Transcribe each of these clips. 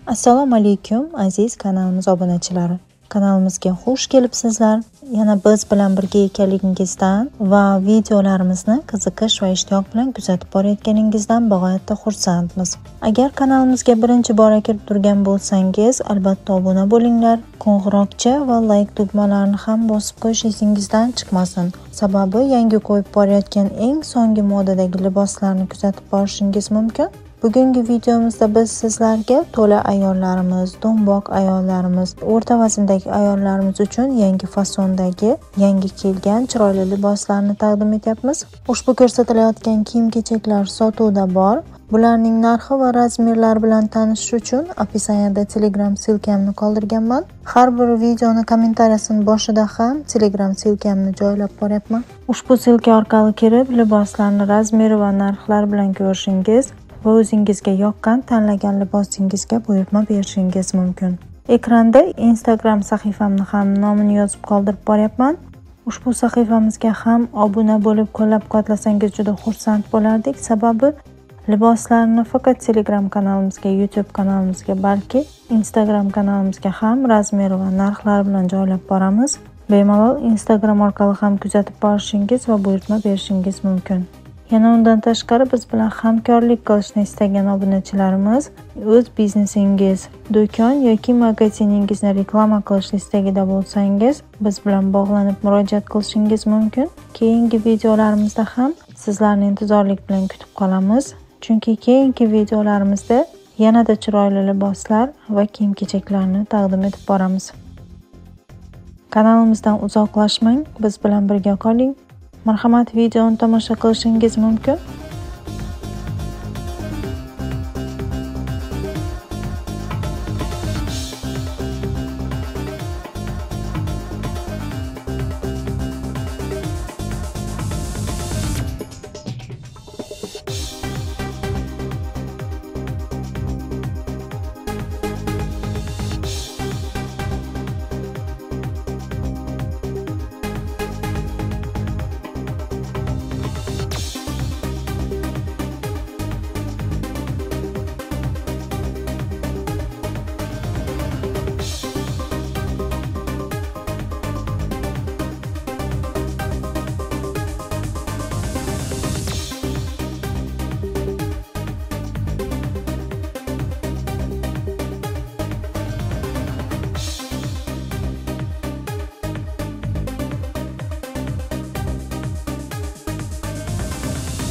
Assalomu alaykum aziz kanalimiz obunachilari. Kanalimizga xush kelibsizlar. Yana biz bilan birga ekanligingizdan va videolarimizni qiziqish va ishtiyoq bilan kuzatib borayotganingizdan bag'oyatda xursandmiz. Agar kanalimizga birinchi bor kirib turgan bo'lsangiz, albatta obuna bo'linglar. Qo'ng'iroqcha va like tugmalarini ham bosib qo'yish esingizdan chiqmasin. Sababi yangi qo'yib borayotgan eng so'nggi modadagi liboslarni kuzatib borishingiz mumkin. Bugungi videomizda biz sizlarga to'la ayollarimiz, do'mboq ayollarimiz, o'rta vazndagi ayollarimiz uchun yangi fasondagi, yangi kelgan chiroyli liboslarni taqdim etyapmiz. Ushbu ko'rsatilayotgan kiyim-kechaklar sotuvda bor. Bularning narxi va razmerlari bilan tanishish uchun opisiyaniyada Telegram silkamni qoldirganman. Har bir videoni kommentariyasining boshida ham Telegram silkamni joylab boryapman. Ushbu silka orqali kirib, liboslarni razmeri va narxlari bilan ko'rishingiz va o'zingizga yoqqan tanlagan libosingizga buyurtma berishingiz mumkin. Ekranda Instagram sahifamni ham nomini yozib qoldirib boryapman. Ushbu sahifamizga ham obuna bo'lib qo'llab-quvvatlasangiz juda xursand bo'lardik. Sababi liboslarni faqat Telegram kanalimizga, YouTube kanalimizga, balki Instagram kanalimizga ham razmeri va narxlari bilan joylab boramiz. Bemalol Instagram orqali ham kuzatib borishingiz va buyurtma berishingiz mumkin. Yana undan tashqari biz bilan hamkorlik qilishni istagan obunachilarimiz o'z biznesingiz, do'kon yoki magaziningizni reklama qilish istagida bo'lsangiz, biz bilan bog'lanib murojaat qilishingiz mumkin. Keyingi videolarimizda ham sizlarni intizorlik bilan kutib qolamiz. Chunki keyingi videolarimizda yanada chiroyli liboslar va kiyim-kechaklarni taqdim etib boramiz. Kanalimizdan uzoqlashmang, biz bilan birga qoling. Marhamat, videoni tomosha qilishingiz mumkin.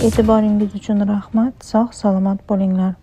E'tiboringiz uchun rahmat. Sog' salomat bo'linglar.